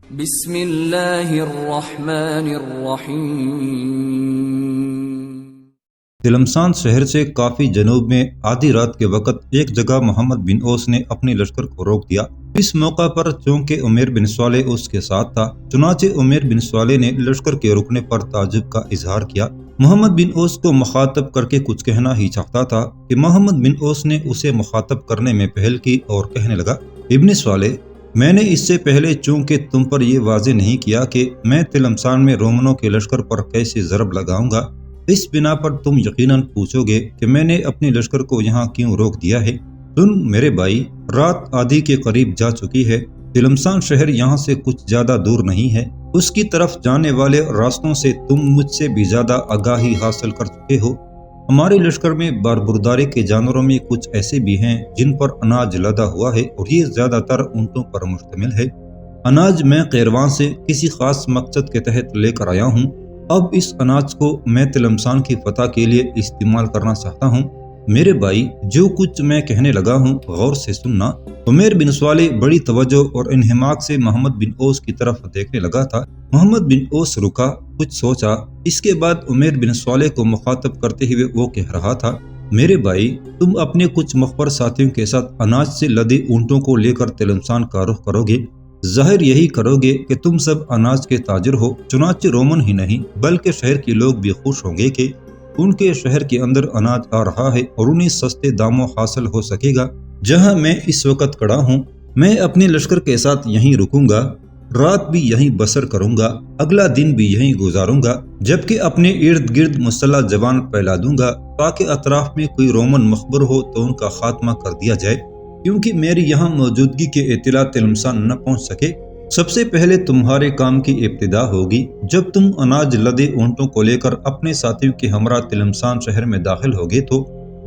بسم اللہ الرحمن الرحیم۔ تلمسان شہر سے کافی جنوب میں آدھی رات کے وقت ایک جگہ محمد بن اوس نے اپنے لشکر کو روک دیا۔ اس موقع پر چونکہ عمیر بن صالح اس کے ساتھ تھا، چنانچہ عمیر بن صالح نے لشکر کے رکنے پر تعجب کا اظہار کیا۔ محمد بن اوس کو مخاطب کر کے کچھ کہنا ہی چاہتا تھا کہ محمد بن اوس نے اسے مخاطب کرنے میں پہل کی اور کہنے لگا، ابن صالح، میں نے اس سے پہلے چونکہ تم پر یہ واضح نہیں کیا کہ میں تلمسان میں رومنوں کے لشکر پر کیسے ضرب لگاؤں گا، اس بنا پر تم یقیناً پوچھو گے کہ میں نے اپنے لشکر کو یہاں کیوں روک دیا ہے۔ سن میرے بھائی، رات آدھی کے قریب جا چکی ہے۔ تلمسان شہر یہاں سے کچھ زیادہ دور نہیں ہے۔ اس کی طرف جانے والے راستوں سے تم مجھ سے بھی زیادہ آگاہی حاصل کر چکے ہو۔ ہمارے لشکر میں باربرداری کے جانوروں میں کچھ ایسے بھی ہیں جن پر اناج لدا ہوا ہے اور یہ زیادہ تر اونٹوں پر مشتمل ہے۔ اناج میں قیروان سے کسی خاص مقصد کے تحت لے کر آیا ہوں۔ اب اس اناج کو میں تلمسان کی فتح کے لیے استعمال کرنا چاہتا ہوں۔ میرے بھائی، جو کچھ میں کہنے لگا ہوں غور سے سننا۔ عمیر بن صالح بڑی توجہ اور انہماک سے محمد بن اوس کی طرف دیکھنے لگا تھا۔ محمد بن اوس رکا، کچھ سوچا، اس کے بعد عمیر بن صالح کو مخاطب کرتے ہوئے وہ کہہ رہا تھا، میرے بھائی، تم اپنے کچھ مخبر ساتھیوں کے ساتھ اناج سے لدے اونٹوں کو لے کر تلمسان کا رخ کرو گے۔ ظاہر یہی کرو گے کہ تم سب اناج کے تاجر ہو۔ چنانچہ رومن ہی نہیں بلکہ شہر کے لوگ بھی خوش ہوں گے کہ ان کے شہر کے اندر اناج آ رہا ہے اور انہیں سستے داموں حاصل ہو سکے گا۔ جہاں میں اس وقت کھڑا ہوں، میں اپنے لشکر کے ساتھ یہیں رکوں گا، رات بھی یہیں بسر کروں گا، اگلا دن بھی یہیں گزاروں گا، جبکہ اپنے ارد گرد مسلح جوان پھیلا دوں گا تاکہ اطراف میں کوئی رومن مخبر ہو تو ان کا خاتمہ کر دیا جائے، کیونکہ میری یہاں موجودگی کے اطلاع تلمسان نہ پہنچ سکے۔ سب سے پہلے تمہارے کام کی ابتدا ہوگی جب تم اناج لدے اونٹوں کو لے کر اپنے ساتھیوں کے ہمراہ تلمسان شہر میں داخل ہوگے تو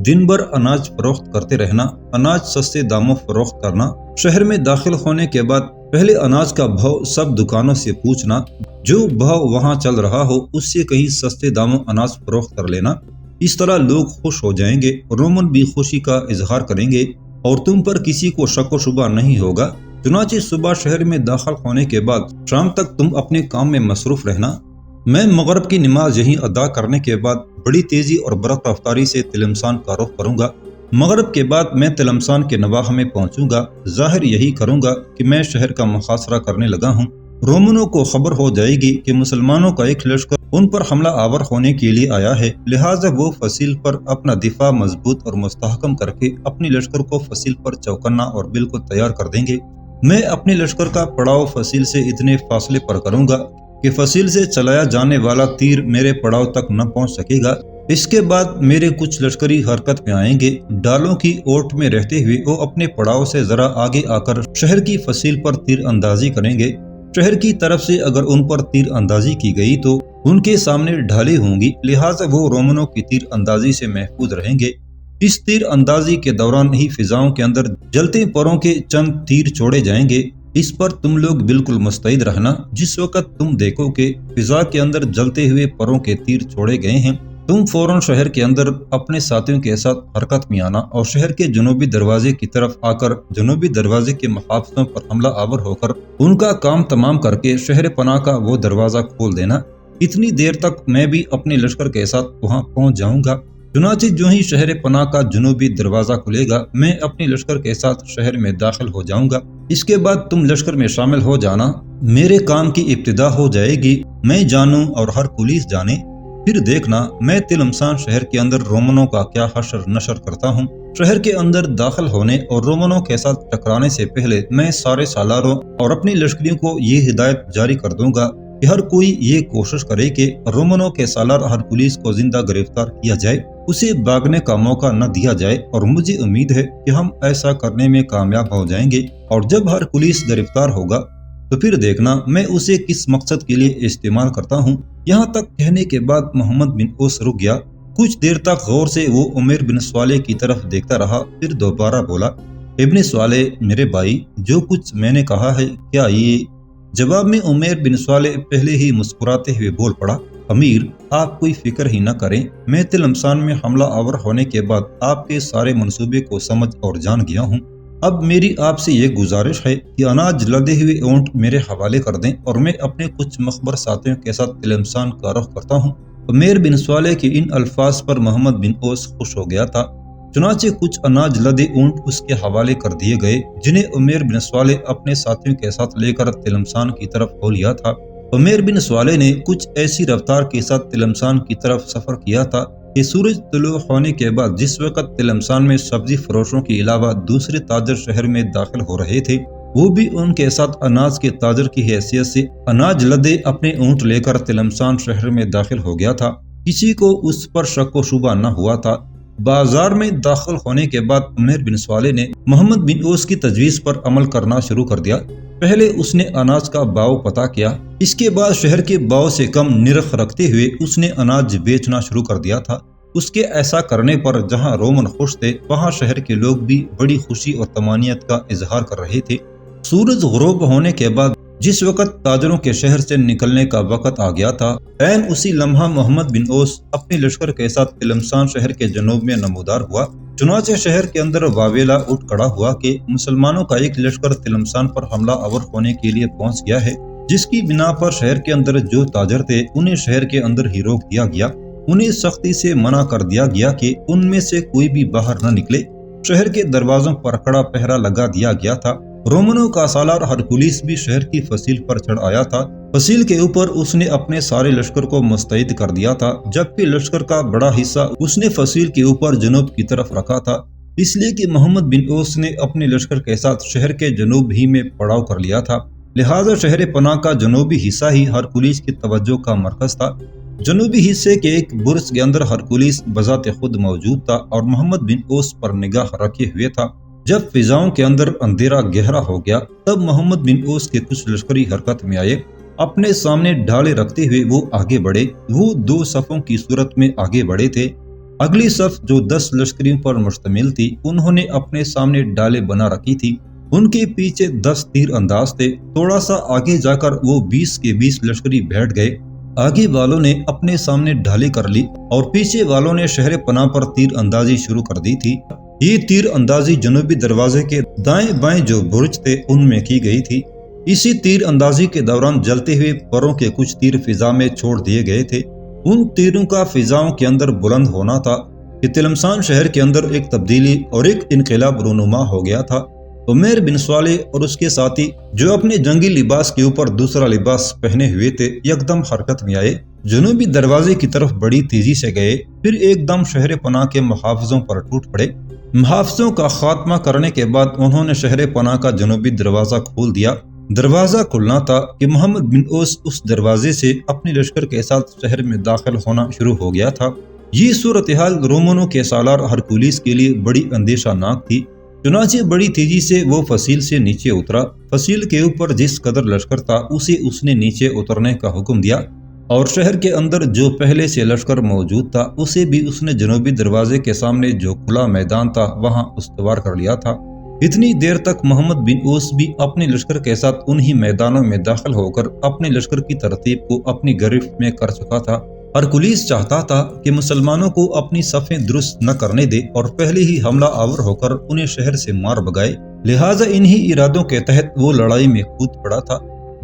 دن بھر اناج فروخت کرتے رہنا، اناج سستے داموں فروخت کرنا۔ شہر میں داخل ہونے کے بعد پہلے اناج کا بھاؤ سب دکانوں سے پوچھنا، جو بھاؤ وہاں چل رہا ہو اس سے کہیں سستے داموں اناج فروخت کر لینا۔ اس طرح لوگ خوش ہو جائیں گے، رومن بھی خوشی کا اظہار کریں گے اور تم پر کسی کو شک و شبہ نہیں ہوگا۔ چنانچہ صبح شہر میں داخل ہونے کے بعد شام تک تم اپنے کام میں مصروف رہنا۔ میں مغرب کی نماز یہیں ادا کرنے کے بعد بڑی تیزی اور برق رفتاری سے تلمسان کا رخ کروں گا۔ مغرب کے بعد میں تلمسان کے نواح میں پہنچوں گا۔ ظاہر یہی کروں گا کہ میں شہر کا محاصرہ کرنے لگا ہوں۔ رومنوں کو خبر ہو جائے گی کہ مسلمانوں کا ایک لشکر ان پر حملہ آور ہونے کے لیے آیا ہے، لہٰذا وہ فصیل پر اپنا دفاع مضبوط اور مستحکم کر کے اپنے لشکر کو فصیل پر چوکنا اور بالکل تیار کر دیں گے۔ میں اپنے لشکر کا پڑاؤ فصیل سے اتنے فاصلے پر کروں گا کہ فصیل سے چلایا جانے والا تیر میرے پڑاؤ تک نہ پہنچ سکے گا۔ اس کے بعد میرے کچھ لشکری حرکت میں آئیں گے، ڈالوں کی اوٹ میں رہتے ہوئے وہ اپنے پڑاؤ سے ذرا آگے آ کر شہر کی فصیل پر تیر اندازی کریں گے۔ شہر کی طرف سے اگر ان پر تیر اندازی کی گئی تو ان کے سامنے ڈھالیں ہوں گی، لہٰذا وہ رومنوں کی تیر اندازی سے محفوظ رہیں گے۔ اس تیر اندازی کے دوران ہی فضاؤں کے اندر جلتے پروں کے چند تیر چھوڑے جائیں گے۔ اس پر تم لوگ بالکل مستعد رہنا۔ جس وقت تم دیکھو کہ فضا کے اندر جلتے ہوئے پروں کے تیر چھوڑے گئے ہیں، تم فوراً شہر کے اندر اپنے ساتھیوں کے ساتھ حرکت میں آنا اور شہر کے جنوبی دروازے کی طرف آ کر جنوبی دروازے کے محافظوں پر حملہ آور ہو کر ان کا کام تمام کر کے شہر پناہ کا وہ دروازہ کھول دینا۔ اتنی دیر تک میں بھی اپنے لشکر کے ساتھ وہاں پہنچ جاؤں گا۔ چنانچہ جو ہی شہر پناہ کا جنوبی دروازہ کھلے گا، میں اپنے لشکر کے ساتھ شہر میں داخل ہو جاؤں گا۔ اس کے بعد تم لشکر میں شامل ہو جانا۔ میرے کام کی ابتدا ہو جائے گی، میں جانوں اور ہر پولیس جانے۔ پھر دیکھنا میں تلمسان شہر کے اندر رومنوں کا کیا حشر نشر کرتا ہوں۔ شہر کے اندر داخل ہونے اور رومنوں کے ساتھ ٹکرانے سے پہلے میں سارے سالاروں اور اپنے لشکریوں کو یہ ہدایت جاری کر دوں گا کہ ہر کوئی یہ کوشش کرے کہ رومنوں کے سالار ہر پولیس کو زندہ گرفتار کیا جائے، اسے بھاگنے کا موقع نہ دیا جائے، اور مجھے امید ہے کہ ہم ایسا کرنے میں کامیاب ہو جائیں گے۔ اور جب ہر پولیس گرفتار ہوگا تو پھر دیکھنا میں اسے کس مقصد کے لیے استعمال کرتا ہوں۔ یہاں تک کہنے کے بعد محمد بن اوس رک گیا۔ کچھ دیر تک غور سے وہ عمیر بن صالح کی طرف دیکھتا رہا، پھر دوبارہ بولا، ابن صالح میرے بھائی، جو کچھ میں نے کہا ہے کیا یہ؟ جواب میں عمیر بن صالح پہلے ہی مسکراتے ہوئے بول پڑا، امیر، آپ کوئی فکر ہی نہ کریں، میں تلمسان میں حملہ آور ہونے کے بعد آپ کے سارے منصوبے کو سمجھ اور جان گیا ہوں۔ اب میری آپ سے یہ گزارش ہے کہ اناج لدے ہوئے اونٹ میرے حوالے کر دیں اور میں اپنے کچھ مخبر ساتھیوں کے ساتھ تلمسان کا رخ کرتا ہوں۔ عمیر بن صالح کے ان الفاظ پر محمد بن اوس خوش ہو گیا تھا، چنانچہ کچھ اناج لدے اونٹ اس کے حوالے کر دیے گئے، جنہیں عمیر بن صالح اپنے ساتھیوں کے ساتھ لے کر تلمسان کی طرف ہو لیا تھا۔ عمیر بن صالح نے کچھ ایسی رفتار کے ساتھ تلمسان کی طرف سفر کیا تھا کہ سورج طلوع ہونے کے بعد جس وقت تلمسان میں سبزی فروشوں کے علاوہ دوسرے تاجر شہر میں داخل ہو رہے تھے، وہ بھی ان کے ساتھ اناج کے تاجر کی حیثیت سے اناج لدے اپنے اونٹ لے کر تلمسان شہر میں داخل ہو گیا تھا۔ کسی کو اس پر شک و شبہ نہ ہوا تھا۔ بازار میں داخل ہونے کے بعد عمیر بن صالح نے محمد بن اوس کی تجویز پر عمل کرنا شروع کر دیا۔ پہلے اس نے اناج کا باؤ پتہ کیا، اس کے بعد شہر کے باؤ سے کم نرخ رکھتے ہوئے اس نے اناج بیچنا شروع کر دیا تھا۔ اس کے ایسا کرنے پر جہاں رومن خوش تھے، وہاں شہر کے لوگ بھی بڑی خوشی اور طمانینت کا اظہار کر رہے تھے۔ سورج غروب ہونے کے بعد جس وقت تاجروں کے شہر سے نکلنے کا وقت آ گیا تھا، عین اسی لمحہ محمد بن اوس اپنے لشکر کے ساتھ تلمسان شہر کے جنوب میں نمودار ہوا۔ چنانچہ شہر کے اندر واویلا اٹھ کھڑا ہوا کہ مسلمانوں کا ایک لشکر تلمسان پر حملہ آور ہونے کے لیے پہنچ گیا ہے، جس کی بنا پر شہر کے اندر جو تاجر تھے انہیں شہر کے اندر ہی روک دیا گیا۔ انہیں سختی سے منع کر دیا گیا کہ ان میں سے کوئی بھی باہر نہ نکلے۔ شہر کے دروازوں پر کڑا پہرا لگا دیا گیا تھا۔ رومنوں کا سالار ہرکولیس بھی شہر کی فصیل پر چڑھ آیا تھا۔ فصیل کے اوپر اس نے اپنے سارے لشکر کو مستعد کر دیا تھا، جبکہ لشکر کا بڑا حصہ اس نے فصیل کے اوپر جنوب کی طرف رکھا تھا، اس لیے کہ محمد بن اوس نے اپنے لشکر کے ساتھ شہر کے جنوب ہی میں پڑاؤ کر لیا تھا، لہذا شہر پناہ کا جنوبی حصہ ہی ہرکولیس کی توجہ کا مرکز تھا۔ جنوبی حصے کے ایک برج کے اندر ہرکولیس بذات خود موجود تھا اور محمد بن اوس پر نگاہ رکھے ہوئے تھا۔ جب فضاؤں کے اندر اندھیرا گہرا ہو گیا، تب محمد بن اوس کے کچھ لشکری حرکت میں آئے۔ اپنے سامنے ڈھالے رکھتے ہوئے وہ آگے بڑھے۔ وہ 2 صفوں کی صورت میں آگے بڑھے تھے۔ اگلی صف جو 10 لشکریوں پر مشتمل تھی، انہوں نے اپنے سامنے ڈالے بنا رکھی تھی۔ ان کے پیچھے 10 تیر انداز تھے۔ تھوڑا سا آگے جا کر وہ 20 کے 20 لشکری بیٹھ گئے۔ آگے والوں نے اپنے سامنے ڈھالے کر لی اور پیچھے والوں نے شہر پناہ پر تیر اندازی شروع کر دی تھی۔ یہ تیر اندازی جنوبی دروازے کے دائیں بائیں جو برج تھے ان میں کی گئی تھی۔ اسی تیر اندازی کے دوران جلتے ہوئے پروں کے کچھ تیر فضا میں چھوڑ دیے گئے تھے۔ ان تیروں کا فضاؤں کے اندر بلند ہونا تھا کہ تلمسان شہر کے اندر ایک تبدیلی اور ایک انقلاب رونما ہو گیا تھا۔ عمیر بن صالح اور اس کے ساتھی جو اپنے جنگی لباس کے اوپر دوسرا لباس پہنے ہوئے تھے، یکدم حرکت میں آئے، جنوبی دروازے کی طرف بڑی تیزی سے گئے، پھر ایک دم شہر پناہ کے محافظوں پر ٹوٹ پڑے۔ محافظوں کا خاتمہ کرنے کے بعد انہوں نے شہر پناہ کا جنوبی دروازہ کھول دیا۔ دروازہ کھلنا تھا کہ محمد بن اوس اس دروازے سے اپنے لشکر کے ساتھ شہر میں داخل ہونا شروع ہو گیا تھا۔ یہ صورتحال رومنوں کے سالار ہرکولیس کے لیے بڑی اندیشہ ناک تھی، چنانچہ بڑی تیزی سے وہ فصیل سے نیچے اترا۔ فصیل کے اوپر جس قدر لشکر تھا اسے اس نے نیچے اترنے کا حکم دیا، اور شہر کے اندر جو پہلے سے لشکر موجود تھا اسے بھی اس نے جنوبی دروازے کے سامنے جو کھلا میدان تھا وہاں استوار کر لیا تھا۔ اتنی دیر تک محمد بن اوس بھی اپنے لشکر کے ساتھ انہی میدانوں میں داخل ہو کر اپنے لشکر کی ترتیب کو اپنی گرفت میں کر چکا تھا۔ ہرکولیس چاہتا تھا کہ مسلمانوں کو اپنی صفیں درست نہ کرنے دے اور پہلے ہی حملہ آور ہو کر انہیں شہر سے مار بگائے، لہٰذا انہی ارادوں کے تحت وہ لڑائی میں کود پڑا تھا۔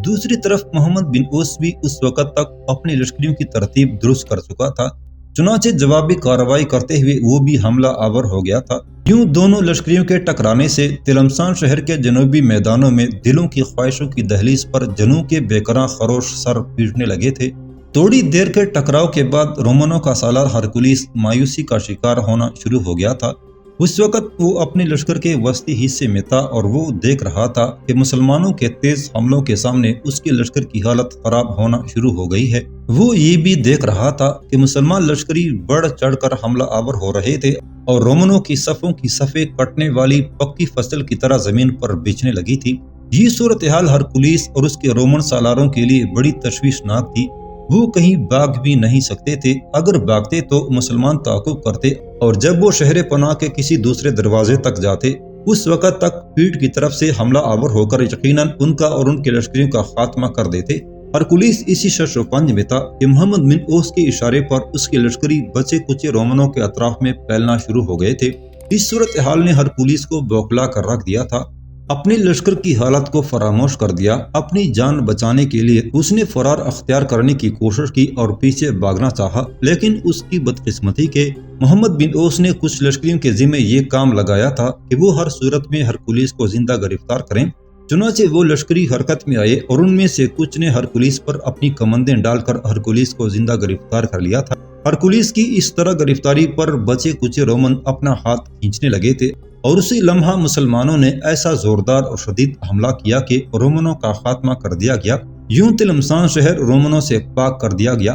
دوسری طرف محمد بن اوس بھی اس وقت تک اپنی لشکریوں کی ترتیب درست کر چکا تھا، چنانچہ جوابی کارروائی کرتے ہوئے وہ بھی حملہ آور ہو گیا تھا۔ یوں دونوں لشکریوں کے ٹکرانے سے تلمسان شہر کے جنوبی میدانوں میں دلوں کی خواہشوں کی دہلیز پر جنوں کے بےکراں خروش سر پیٹنے لگے تھے۔ تھوڑی دیر کے ٹکراؤ کے بعد رومنوں کا سالار ہرکولیس مایوسی کا شکار ہونا شروع ہو گیا تھا۔ اس وقت وہ اپنے لشکر کے وسطی حصے میں تھا اور وہ دیکھ رہا تھا کہ مسلمانوں کے تیز حملوں کے سامنے اس کے لشکر کی حالت خراب ہونا شروع ہو گئی ہے۔ وہ یہ بھی دیکھ رہا تھا کہ مسلمان لشکری بڑھ چڑھ کر حملہ آور ہو رہے تھے اور رومنوں کی صفوں کی صفیں کٹنے والی پکی فصل کی طرح زمین پر بچھنے لگی تھی۔ یہ صورتحال ہرکولیس اور اس کے رومن سالاروں کے لیے بڑی تشویشناک تھی۔ وہ کہیں بھاگ بھی نہیں سکتے تھے، اگر بھاگتے تو مسلمان تعاقب کرتے اور جب وہ شہر پناہ کے کسی دوسرے دروازے تک جاتے اس وقت تک پیٹ کی طرف سے حملہ آور ہو کر یقیناً ان کا اور ان کے لشکریوں کا خاتمہ کر دیتے۔ ہرکولیس اسی شش و پنج میں تھا کہ محمد بن اوس کے اشارے پر اس کے لشکری بچے کچے رومنوں کے اطراف میں پھیلنا شروع ہو گئے تھے۔ اس صورتحال نے ہرکولیس کو بوکلا کر رکھ دیا تھا۔ اپنے لشکر کی حالت کو فراموش کر دیا۔ اپنی جان بچانے کے لیے اس نے فرار اختیار کرنے کی کوشش کی اور پیچھے بھاگنا چاہا، لیکن اس کی بدقسمتی کے محمد بن اوس نے کچھ لشکریوں کے ذمہ یہ کام لگایا تھا کہ وہ ہر صورت میں ہرکولیس کو زندہ گرفتار کریں۔ چنانچہ وہ لشکری حرکت میں آئے اور ان میں سے کچھ نے ہرکولیس پر اپنی کمندیں ڈال کر ہرکولیس کو زندہ گرفتار کر لیا تھا۔ ہرکولیس کی اس طرح گرفتاری پر بچے کچے رومن اپنا ہاتھ کھینچنے لگے تھے اور اسی لمحہ مسلمانوں نے ایسا زوردار اور شدید حملہ کیا کہ رومنوں کا خاتمہ کر دیا گیا۔ یوں تلمسان شہر رومنوں سے پاک کر دیا گیا۔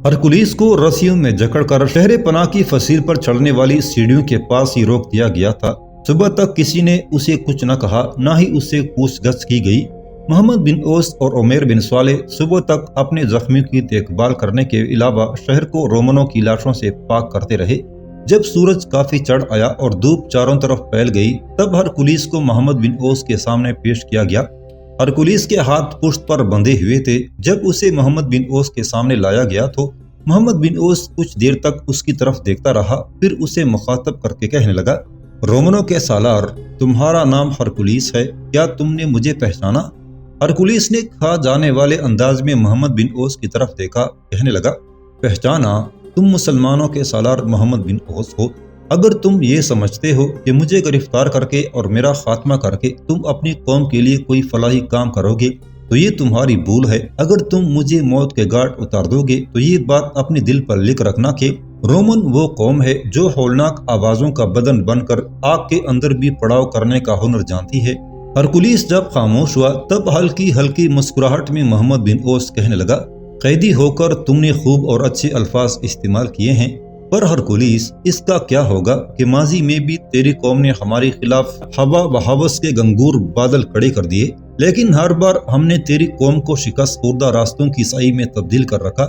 ہرکولیس کو رسیوں میں جکڑ کر شہر پناہ کی فصیل پر چڑھنے والی سیڑھیوں کے پاس ہی روک دیا گیا تھا۔ صبح تک کسی نے اسے کچھ نہ کہا، نہ ہی اس سے پوچھ گچھ کی گئی۔ محمد بن اوس اور عمیر بن صالح صبح تک اپنے زخمیوں کی دیکھ بھال کرنے کے علاوہ شہر کو رومنوں کی لاشوں سے پاک کرتے رہے۔ جب سورج کافی چڑھ آیا اور دھوپ چاروں طرف پھیل گئی، تب ہرکولیس کو محمد بن اوس کے سامنے پیش کیا گیا۔ ہرکولیس کے ہاتھ پشت پر بندھے ہوئے تھے۔ جب اسے محمد بن اوس کے سامنے لایا گیا تو محمد بن اوس کچھ دیر تک اس کی طرف دیکھتا رہا، پھر اسے مخاطب کر کے کہنے لگا، رومنوں کے سالار، تمہارا نام ہرکولیس ہے، کیا تم نے مجھے پہچانا؟ ہرکولیس نے کھا جانے والے انداز میں محمد بن اوس کی طرف دیکھا، کہنے لگا، پہچانا؟ تم مسلمانوں کے سالار محمد بن اوس ہو۔ اگر تم یہ سمجھتے ہو کہ مجھے گرفتار کر کے اور میرا خاتمہ کر کے تم اپنی قوم کے لیے کوئی فلاحی کام کرو گے تو یہ تمہاری بھول ہے۔ اگر تم مجھے موت کے گھاٹ اتار دو گے تو یہ بات اپنے دل پر لکھ رکھنا کہ رومن وہ قوم ہے جو ہولناک آوازوں کا بدن بن کر آگ کے اندر بھی پڑاؤ کرنے کا ہنر جانتی ہے۔ ہرکولیس جب خاموش ہوا تب ہلکی ہلکی مسکراہٹ میں محمد بن اوس کہنے لگا، قیدی ہو کر تم نے خوب اور اچھے الفاظ استعمال کیے ہیں، پر ہرکولیس اس کا کیا ہوگا کہ ماضی میں بھی تیری قوم نے ہمارے خلاف ہوا و ہوس کے گنگور بادل کھڑے کر دیے، لیکن ہر بار ہم نے تیری قوم کو شکست خوردہ راستوں کی سائی میں تبدیل کر رکھا۔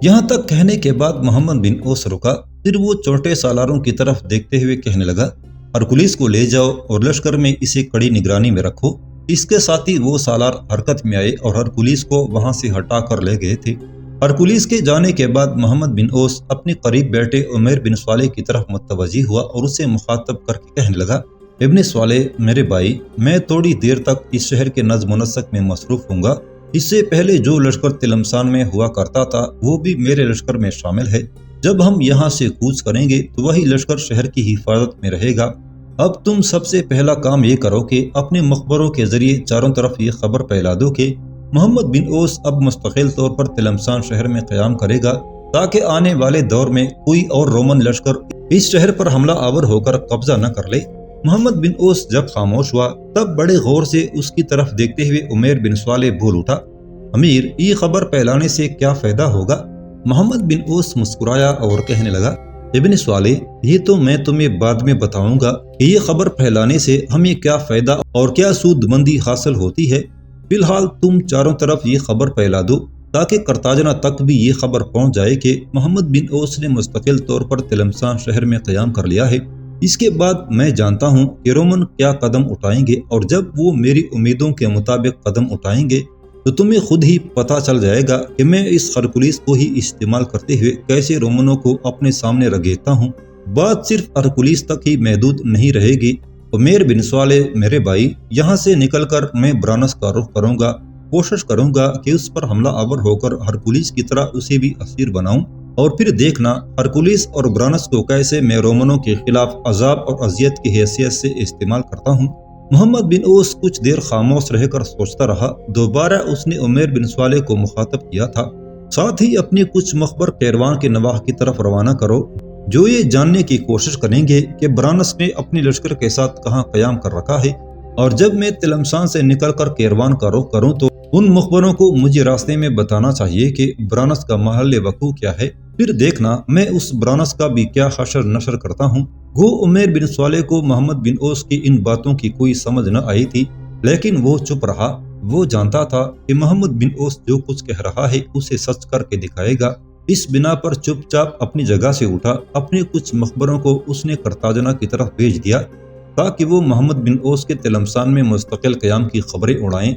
یہاں تک کہنے کے بعد محمد بن اوس رکا، پھر وہ چھوٹے سالاروں کی طرف دیکھتے ہوئے کہنے لگا، ہرکولیس کو لے جاؤ اور لشکر میں اسے کڑی نگرانی میں رکھو۔ اس کے ساتھ ہی وہ سالار حرکت میں آئے اور ہرکولیس کو وہاں سے ہٹا کر لے گئے تھے۔ ہرکولیس کے جانے کے بعد محمد بن اوس اپنے قریب بیٹھے عمیر بن صالح کی طرف متوجہ ہوا اور اسے مخاطب کر کے کہنے لگا، ابن صالح، میرے بھائی، میں تھوڑی دیر تک اس شہر کے نظم و نسق میں مصروف ہوں گا۔ اس سے پہلے جو لشکر تلمسان میں ہوا کرتا تھا وہ بھی میرے لشکر میں شامل ہے۔ جب ہم یہاں سے کوچ کریں گے تو وہی لشکر شہر کی حفاظت میں رہے گا۔ اب تم سب سے پہلا کام یہ کرو کہ اپنے مخبروں کے ذریعے چاروں طرف یہ خبر پھیلا دو کہ محمد بن اوس اب مستقل طور پر تلمسان شہر میں قیام کرے گا، تاکہ آنے والے دور میں کوئی اور رومن لشکر اس شہر پر حملہ آور ہو کر قبضہ نہ کر لے۔ محمد بن اوس جب خاموش ہوا تب بڑے غور سے اس کی طرف دیکھتے ہوئے عمیر بن صالح بول اٹھا، امیر، یہ خبر پھیلانے سے کیا فائدہ ہوگا؟ محمد بن اوس مسکرایا اور کہنے لگا، ابن صالح، یہ تو میں تمہیں بعد میں بتاؤں گا کہ یہ خبر پھیلانے سے ہمیں کیا فائدہ اور کیا سود مندی حاصل ہوتی ہے۔ فی الحال تم چاروں طرف یہ خبر پھیلا دو تاکہ قرطاجنہ تک بھی یہ خبر پہنچ جائے کہ محمد بن اوس نے مستقل طور پر تلمسان شہر میں قیام کر لیا ہے۔ اس کے بعد میں جانتا ہوں کہ رومن کیا قدم اٹھائیں گے، اور جب وہ میری امیدوں کے مطابق قدم اٹھائیں گے تو تمہیں خود ہی پتہ چل جائے گا کہ میں اس ہرکولیس کو ہی استعمال کرتے ہوئے کیسے رومنوں کو اپنے سامنے رگیتا ہوں۔ بات صرف ہرکولیس تک ہی محدود نہیں رہے گی۔ عمیر بن صالح، میرے بھائی، یہاں سے نکل کر میں برانس کا رخ کروں گا۔ کوشش کروں گا کہ اس پر حملہ آور ہو کر ہرکولیس کی طرح اسے بھی اسیر بناؤں، اور پھر دیکھنا ہرکولیس اور برانس کو کیسے میں رومنوں کے خلاف عذاب اور اذیت کی حیثیت سے استعمال کرتا ہوں۔ محمد بن اوس کچھ دیر خاموش رہ کر سوچتا رہا۔ دوبارہ اس نے عمیر بن صالح کو مخاطب کیا تھا، ساتھ ہی اپنے کچھ مخبر کیروان کے نواح کی طرف روانہ کرو جو یہ جاننے کی کوشش کریں گے کہ برانس نے اپنے لشکر کے ساتھ کہاں قیام کر رکھا ہے، اور جب میں تلمسان سے نکل کر کیروان کا رخ کروں تو ان مخبروں کو مجھے راستے میں بتانا چاہیے کہ برانس کا محل وقوع کیا ہے۔ پھر دیکھنا میں اس برانس کا بھی کیا حشر نشر کرتا ہوں۔ گو عمیر بن صالح کو محمد بن اوس کی ان باتوں کی کوئی سمجھ نہ آئی تھی، لیکن وہ چپ رہا۔ وہ جانتا تھا کہ محمد بن اوس جو کچھ کہہ رہا ہے اسے سچ کر کے دکھائے گا۔ اس بنا پر چپ چاپ اپنی جگہ سے اٹھا۔ اپنے کچھ مخبروں کو اس نے قرطاجنہ کی طرف بھیج دیا تاکہ وہ محمد بن اوس کے تلمسان میں مستقل قیام کی خبریں اڑائیں۔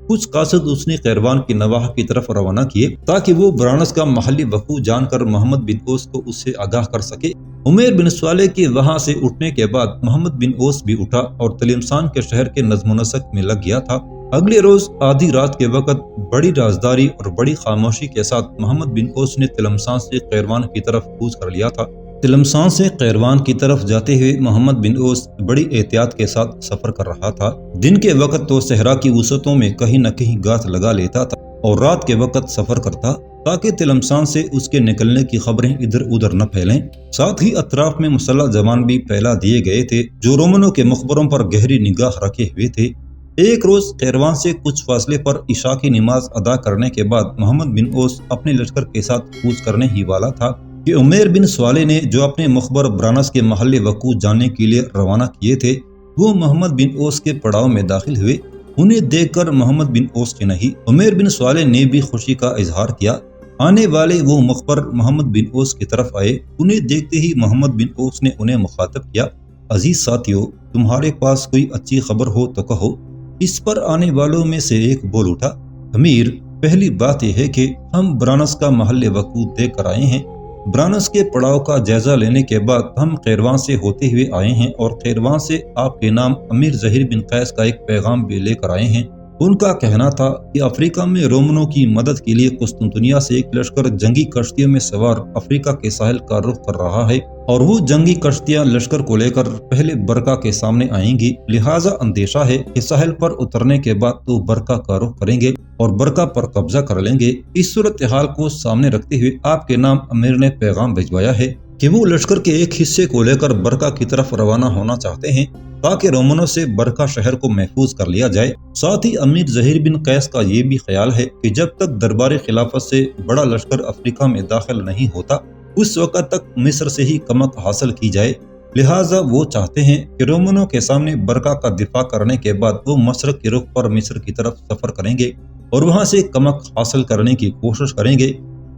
کچھ قاصد اس نے قیروان کی نواح کی طرف روانہ کیے تاکہ وہ برانس کا محلی وقوع جان کر محمد بن اوس کو اس سے آگاہ کر سکے۔ عمیر بن صالح کے وہاں سے اٹھنے کے بعد محمد بن اوس بھی اٹھا اور تلمسان کے شہر کے نظم و نسق میں لگ گیا تھا۔ اگلے روز آدھی رات کے وقت بڑی رازداری اور بڑی خاموشی کے ساتھ محمد بن اوس نے تلمسان سے قیروان کی طرف کوچ کر لیا تھا۔ تلمسان سے قیروان کی طرف جاتے ہوئے محمد بن اوس بڑی احتیاط کے ساتھ سفر کر رہا تھا۔ دن کے وقت تو صحرا کی وسعتوں میں کہیں نہ کہیں گاٹھ لگا لیتا تھا اور رات کے وقت سفر کرتا تاکہ تلمسان سے اس کے نکلنے کی خبریں ادھر ادھر نہ پھیلیں۔ ساتھ ہی اطراف میں مسلح جوان بھی پھیلا دیے گئے تھے جو رومنوں کے مقبروں پر گہری نگاہ رکھے ہوئے تھے۔ ایک روز قیروان سے کچھ فاصلے پر عشاء کی نماز ادا کرنے کے بعد محمد بن اوس اپنے لشکر کے ساتھ کوچ کرنے ہی والا تھا کہ عمیر بن صالح نے جو اپنے مخبر برانس کے محل وقوع جاننے کے لیے روانہ کیے تھے وہ محمد بن اوس کے پڑاؤ میں داخل ہوئے۔ انہیں دیکھ کر محمد بن اوس کے نہیں عمیر بن صالح نے بھی خوشی کا اظہار کیا۔ آنے والے وہ مخبر محمد بن اوس کی طرف آئے۔ انہیں دیکھتے ہی محمد بن اوس نے انہیں مخاطب کیا، عزیز ساتھیو، تمہارے پاس کوئی اچھی خبر ہو تو کہو۔ اس پر آنے والوں میں سے ایک بول اٹھا، امیر، پہلی بات یہ ہے کہ ہم برانس کا محل وقوع دیکھ کر آئے ہیں۔ برانس کے پڑاؤ کا جائزہ لینے کے بعد ہم قیروان سے ہوتے ہوئے آئے ہیں اور قیروان سے آپ کے نام امیر زہیر بن قیس کا ایک پیغام بھی لے کر آئے ہیں۔ ان کا کہنا تھا کہ افریقہ میں رومنوں کی مدد کے لیے قسطنطنیہ سے ایک لشکر جنگی کشتیوں میں سوار افریقہ کے ساحل کا رخ کر رہا ہے اور وہ جنگی کشتیاں لشکر کو لے کر پہلے برکا کے سامنے آئیں گی، لہٰذا اندیشہ ہے کہ ساحل پر اترنے کے بعد وہ برکا کا رخ کریں گے اور برکا پر قبضہ کر لیں گے۔ اس صورتحال کو سامنے رکھتے ہوئے آپ کے نام امیر نے پیغام بھجوایا ہے کہ وہ لشکر کے ایک حصے کو لے کر برکا کی طرف روانہ ہونا چاہتے ہیں تاکہ رومنوں سے برکا شہر کو محفوظ کر لیا جائے۔ ساتھ ہی امیر زہیر بن قیس کا یہ بھی خیال ہے کہ جب تک دربار خلافت سے بڑا لشکر افریقہ میں داخل نہیں ہوتا اس وقت تک مصر سے ہی کمک حاصل کی جائے، لہٰذا وہ چاہتے ہیں کہ رومنوں کے سامنے برکا کا دفاع کرنے کے بعد وہ مشرق کے رخ پر مصر کی طرف سفر کریں گے اور وہاں سے کمک حاصل کرنے کی کوشش کریں گے۔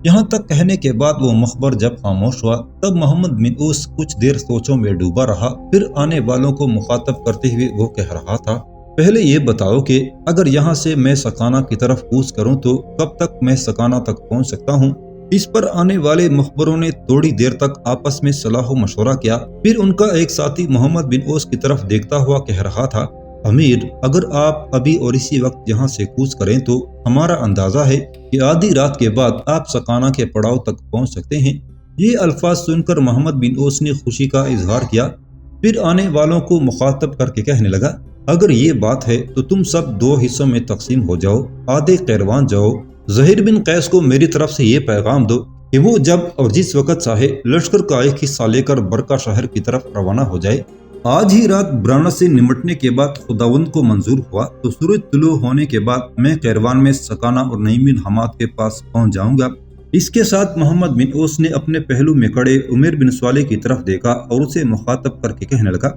یہاں تک کہنے کے بعد وہ مخبر جب خاموش ہوا تب محمد بن اوس کچھ دیر سوچوں میں ڈوبا رہا، پھر آنے والوں کو مخاطب کرتے ہوئے وہ کہہ رہا تھا، پہلے یہ بتاؤ کہ اگر یہاں سے میں سکانہ کی طرف کوچ کروں تو کب تک میں سکانہ تک پہنچ سکتا ہوں؟ اس پر آنے والے مخبروں نے تھوڑی دیر تک آپس میں صلاح و مشورہ کیا۔ پھر ان کا ایک ساتھی محمد بن اوس کی طرف دیکھتا ہوا کہہ رہا تھا، امیر، اگر آپ ابھی اور اسی وقت یہاں سے کوچ کریں تو ہمارا اندازہ ہے کہ آدھی رات کے بعد آپ سکانہ کے پڑاؤ تک پہنچ سکتے ہیں۔ یہ الفاظ سن کر محمد بن اوس نے خوشی کا اظہار کیا، پھر آنے والوں کو مخاطب کر کے کہنے لگا، اگر یہ بات ہے تو تم سب دو حصوں میں تقسیم ہو جاؤ، آدھے قیروان جاؤ۔ زہیر بن قیس کو میری طرف سے یہ پیغام دو کہ وہ جب اور جس وقت چاہے لشکر کا ایک حصہ لے کر برکا شہر کی طرف روانہ ہو جائے۔ آج ہی رات برانس سے نمٹنے کے بعد خداوند کو منظور ہوا تو سورج طلوع ہونے کے بعد میں قیروان میں سکانہ اور نعیم بن حماد کے پاس پہنچ جاؤں گا۔ اس کے ساتھ محمد بن اوس نے اپنے پہلو میں کڑے عمیر بن صالح کی طرف دیکھا اور اسے مخاطب کر کے کہنے لگا،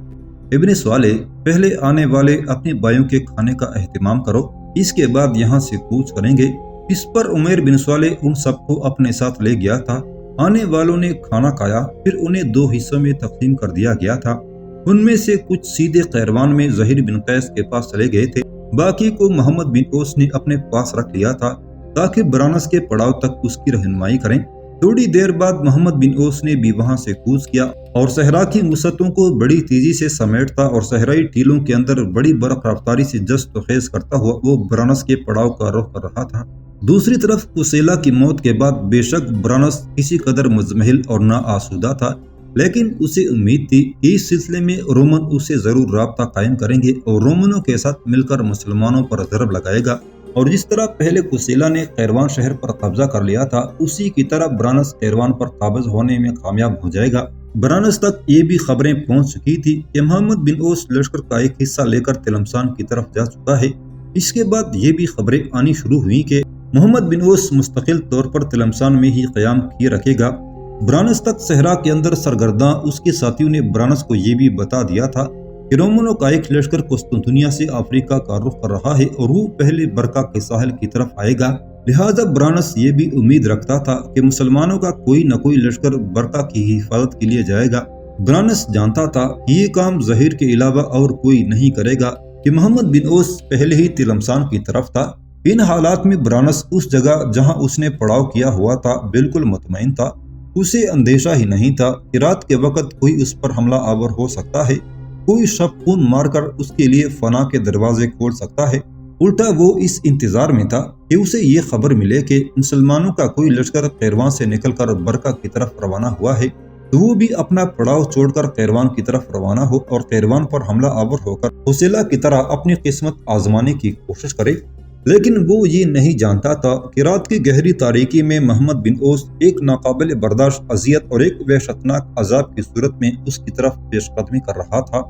ابن صالح، پہلے آنے والے اپنے بھائیوں کے کھانے کا اہتمام کرو، اس کے بعد یہاں سے کوچ کریں گے۔ اس پر عمیر بن صالح ان سب کو اپنے ساتھ لے گیا تھا۔ آنے والوں نے کھانا کھایا، پھر انہیں دو حصوں میں تقسیم کر دیا گیا تھا۔ ان میں سے کچھ سیدھے قیروان میں زہیر بن قیس کے پاس چلے گئے تھے، باقی کو محمد بن اوس نے اپنے پاس رکھ لیا تھا تاکہ برانس کے پڑاؤ تک اس کی رہنمائی کریں۔ تھوڑی دیر بعد محمد بن اوس نے بھی وہاں سے کوچ کیا اور صحرا کی وسعتوں کو بڑی تیزی سے سمیٹتا اور صحرائی ٹیلوں کے اندر بڑی برق رفتاری سے جست و خیز کرتا ہوا وہ برانس کے پڑاؤ کا رخ کر رہا تھا۔ دوسری طرف کوسیلا کی موت کے بعد بے شک برانس کسی قدر مزمحل اور نا آسودہ تھا، لیکن اسے امید تھی کہ اس سلسلے میں رومن اسے ضرور رابطہ قائم کریں گے اور رومنوں کے ساتھ مل کر مسلمانوں پر ضرب لگائے گا، اور جس طرح پہلے کوسیلا نے قیروان شہر پر قبضہ کر لیا تھا اسی کی طرح برانس قیروان پر قابض ہونے میں کامیاب ہو جائے گا۔ برانس تک یہ بھی خبریں پہنچ چکی تھی کہ محمد بن اوس لشکر کا ایک حصہ لے کر تلمسان کی طرف جا چکا ہے۔ اس کے بعد یہ بھی خبریں آنی شروع ہوئی کہ محمد بن اوس مستقل طور پر تلمسان میں ہی قیام کیے رکھے گا۔ برانس تک صحرا کے اندر سرگرداں اس کے ساتھیوں نے برانس کو یہ بھی بتا دیا تھا کہ رومنوں کا ایک لشکر قسطنطنیہ سے افریقہ کا رخ کر رہا ہے اور وہ پہلے برکا کے ساحل کی طرف آئے گا، لہذا برانس یہ بھی امید رکھتا تھا کہ مسلمانوں کا کوئی نہ کوئی لشکر برکا کی حفاظت کے لیے جائے گا۔ برانس جانتا تھا کہ یہ کام زہیر کے علاوہ اور کوئی نہیں کرے گا کہ محمد بن اوس پہلے ہی تلمسان کی طرف تھا ان حالات میں برانس اس جگہ جہاں اس نے پڑاؤ کیا ہوا تھا بالکل مطمئن تھا۔ اسے اندیشہ ہی نہیں تھا کہ رات کے وقت کوئی اس پر حملہ آور ہو سکتا ہے، کوئی شب خون مار کر اس کے لیے فنا کے دروازے کھول سکتا ہے۔ الٹا وہ اس انتظار میں تھا کہ اسے یہ خبر ملے کہ مسلمانوں کا کوئی لشکر قیروان سے نکل کر برقہ کی طرف روانہ ہوا ہے، تو وہ بھی اپنا پڑاؤ چھوڑ کر قیروان کی طرف روانہ ہو اور قیروان پر حملہ آور ہو کر حوصلہ کی طرح اپنی قسمت آزمانے کی کوشش کرے۔ لیکن وہ یہ نہیں جانتا تھا کہ رات کی گہری تاریکی میں محمد بن اوس ایک ناقابل برداشت اذیت اور ایک وحشتناک عذاب کی صورت میں اس کی طرف پیش قدمی کر رہا تھا۔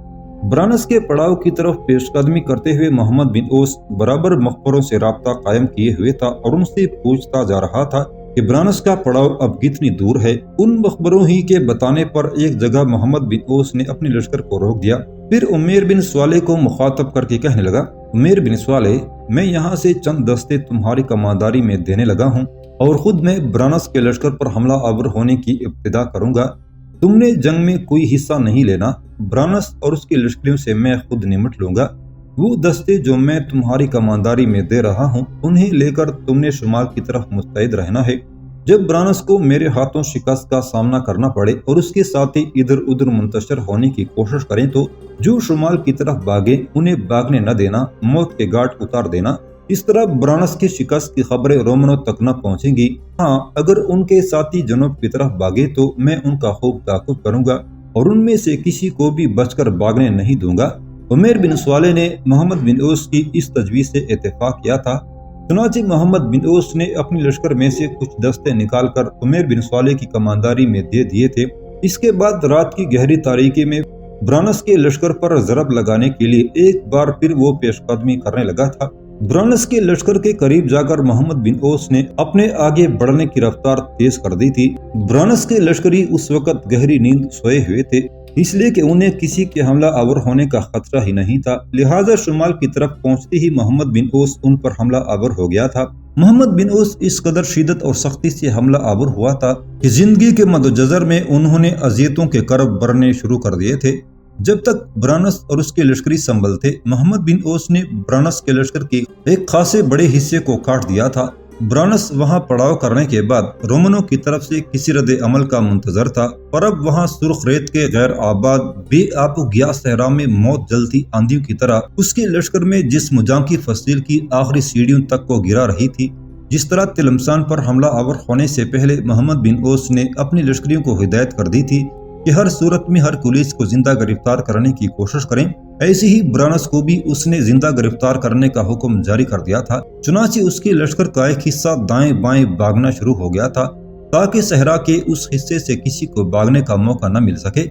برانس کے پڑاؤ کی طرف پیش قدمی کرتے ہوئے محمد بن اوس برابر مخبروں سے رابطہ قائم کیے ہوئے تھا اور ان سے پوچھتا جا رہا تھا کہ برانس کا پڑاؤ اب کتنی دور ہے۔ ان مخبروں ہی کے بتانے پر ایک جگہ محمد بن اوس نے اپنے لشکر کو روک دیا، پھر عمیر بن سوالے کو مخاطب کر کے کہنے لگا، عمیر بن سوالے، میں یہاں سے چند دستے تمہاری کمانداری میں دینے لگا ہوں اور خود میں برانس کے لشکر پر حملہ آور ہونے کی ابتدا کروں گا۔ تم نے جنگ میں کوئی حصہ نہیں لینا، برانس اور اس کے لشکریوں سے میں خود نمٹ لوں گا۔ وہ دستے جو میں تمہاری کمانداری میں دے رہا ہوں انہیں لے کر تم نے شمال کی طرف مستعد رہنا ہے۔ جب برانس کو میرے ہاتھوں شکست کا سامنا کرنا پڑے اور اس کے ساتھی ادھر ادھر منتشر ہونے کی کوشش کریں تو جو شمال کی طرف بھاگے انہیں بھاگنے نہ دینا، موت کے گھاٹ اتار دینا۔ اس طرح برانس کی شکست کی خبریں رومنوں تک نہ پہنچیں گی۔ ہاں، اگر ان کے ساتھی جنوب کی طرف بھاگے تو میں ان کا خوب تعاقب کروں گا اور ان میں سے کسی کو بھی بچ کر بھاگنے نہیں دوں گا۔ عمیر بن سوالے نے محمد بن اوس کی اس تجویز سے اتفاق کیا تھا۔ چنانچہ محمد بن اوس نے اپنے لشکر میں سے کچھ دستے نکال کر عمیر بن سوالے کی کمانداری میں دے دیے تھے۔ اس کے بعد رات کی گہری تاریکی میں برانس کے لشکر پر ضرب لگانے کے لیے ایک بار پھر وہ پیش قدمی کرنے لگا تھا۔ برانس کے لشکر کے قریب جا کر محمد بن اوس نے اپنے آگے بڑھنے کی رفتار تیز کر دی تھی۔ برانس کے لشکری اس وقت گہری نیند سوئے ہوئے تھے، اس لیے کہ انہیں کسی کے حملہ آور ہونے کا خطرہ ہی نہیں تھا، لہٰذا شمال کی طرف پہنچتے ہی محمد بن اوس ان پر حملہ آور ہو گیا تھا۔ محمد بن اوس اس قدر شدت اور سختی سے حملہ آور ہوا تھا کہ زندگی کے مدجزر میں انہوں نے اذیتوں کے کرب برنے شروع کر دیے تھے۔ جب تک برانس اور اس کے لشکری سنبھل تھے، محمد بن اوس نے برانس کے لشکر کے ایک خاصے بڑے حصے کو کاٹ دیا تھا۔ برانس وہاں پڑاؤ کرنے کے بعد رومنوں کی طرف سے کسی رد عمل کا منتظر تھا، پر اب وہاں سرخ ریت کے غیر آباد بے آب و گیا صحرا میں موت جلتی آندھیوں کی طرح اس کے لشکر میں جسم جاں کی فصیل کی آخری سیڑھیوں تک کو گرا رہی تھی۔ جس طرح تلمسان پر حملہ آور ہونے سے پہلے محمد بن اوس نے اپنی لشکریوں کو ہدایت کر دی تھی کہ ہر صورت میں ہر پولیس کو زندہ گرفتار کرنے کی کوشش کریں، ایسے ہی برانس کو بھی اس نے زندہ گرفتار کرنے کا حکم جاری کر دیا تھا۔ چنانچہ اس کے لشکر کا ایک حصہ دائیں بائیں بھاگنا شروع ہو گیا تھا تاکہ صحرا کے اس حصے سے کسی کو بھاگنے کا موقع نہ مل سکے۔